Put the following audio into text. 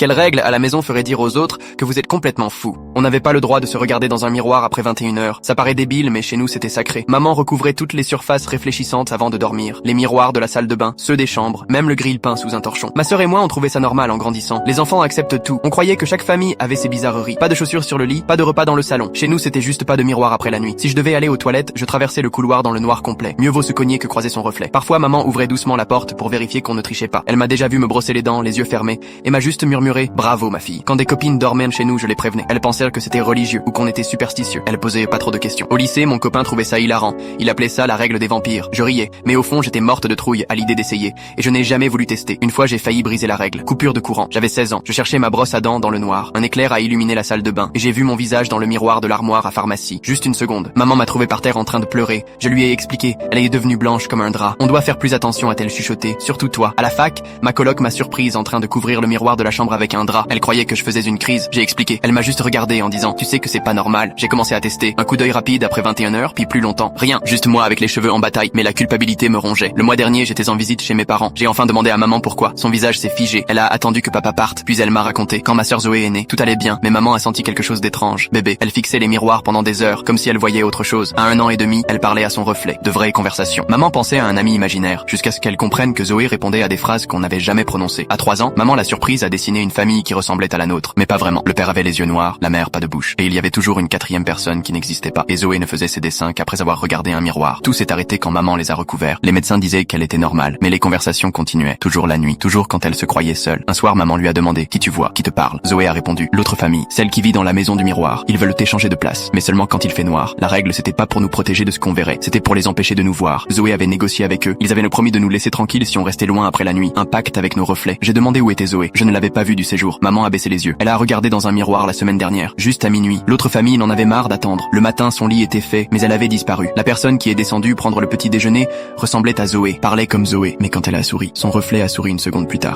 Quelle règle à la maison ferait dire aux autres que vous êtes complètement fou? On n'avait pas le droit de se regarder dans un miroir après 21h. Ça paraît débile, mais chez nous c'était sacré. Maman recouvrait toutes les surfaces réfléchissantes avant de dormir. Les miroirs de la salle de bain, ceux des chambres, même le grille-pain sous un torchon. Ma sœur et moi on trouvait ça normal en grandissant. Les enfants acceptent tout. On croyait que chaque famille avait ses bizarreries. Pas de chaussures sur le lit, pas de repas dans le salon. Chez nous c'était juste pas de miroir après la nuit. Si je devais aller aux toilettes, je traversais le couloir dans le noir complet. Mieux vaut se cogner que croiser son reflet. Parfois maman ouvrait doucement la porte pour vérifier qu'on ne trichait pas. Elle m'a déjà vu me brosser les dents, les yeux fermés, et m'a juste murmuré « Bravo ma fille ». Quand des copines dormaient chez nous, je les prévenais. Elles pensaient que c'était religieux ou qu'on était superstitieux. Elles posaient pas trop de questions. Au lycée, mon copain trouvait ça hilarant. Il appelait ça la règle des vampires. Je riais, mais au fond j'étais morte de trouille à l'idée d'essayer, et je n'ai jamais voulu tester. Une fois j'ai failli briser la règle. Coupure de courant. J'avais 16 ans. Je cherchais ma brosse à dents dans le noir. Un éclair a illuminé la salle de bain, et j'ai vu mon visage dans le miroir de l'armoire à pharmacie. Juste une seconde. Maman m'a trouvé par terre en train de pleurer. Je lui ai expliqué. Elle est devenue blanche comme un drap. On doit faire plus attention, a-t-elle chuchoté. Surtout toi. À la fac, ma coloc m'a surprise en train de couvrir le miroir de la chambre avec un drap. Elle croyait que je faisais une crise. J'ai expliqué. Elle m'a juste regardé en disant, tu sais que c'est pas normal. J'ai commencé à tester. Un coup d'œil rapide après 21h, puis plus longtemps. Rien. Juste moi avec les cheveux en bataille. Mais la culpabilité me rongeait. Le mois dernier, j'étais en visite chez mes parents. J'ai enfin demandé à maman pourquoi. Son visage s'est figé. Elle a attendu que papa parte. Puis elle m'a raconté. Quand ma sœur Zoé est née, tout allait bien. Mais maman a senti quelque chose d'étrange. Bébé. Elle fixait les miroirs pendant des heures, comme si elle voyait autre chose. À 1 an et demi, elle parlait à son reflet. De vraies conversations. Maman pensait à un ami imaginaire. Jusqu'à ce qu'elle comprenne que Zoé répondait à des phrases qu'on n'avait jamais prononcées. À 3 ans, maman l'a surprise à dessiner une famille qui ressemblait à la nôtre. Mais pas vraiment. Le père avait les yeux noirs, la mère pas de bouche. Et il y avait toujours une 4e personne qui n'existait pas. Et Zoé ne faisait ses dessins qu'après avoir regardé un miroir. Tout s'est arrêté quand maman les a recouverts. Les médecins disaient qu'elle était normale. Mais les conversations continuaient. Toujours la nuit. Toujours quand elle se croyait seule. Un soir, maman lui a demandé, qui tu vois, qui te parle? Zoé a répondu, l'autre famille. Celle qui vit dans la maison du miroir. Ils veulent t'échanger de place. Mais seulement quand il fait noir. La règle, c'était pas pour nous protéger de ce qu'on verrait. C'était pour les empêcher de nous voir. Zoé avait négocié avec eux. Ils avaient nous promis de nous laisser tranquilles si on restait loin après la nuit. Un pacte avec nos reflets. J'ai demandé où était Zoé. Je ne l'avais pas vue du séjour. Maman a baissé les yeux. Elle a regardé dans un miroir la semaine dernière. Juste à minuit. L'autre famille n'en avait marre d'attendre. Le matin, son lit était fait, mais elle avait disparu. La personne qui est descendue prendre le petit déjeuner ressemblait à Zoé. Parlait comme Zoé. Mais quand elle a souri, son reflet a souri une seconde plus tard.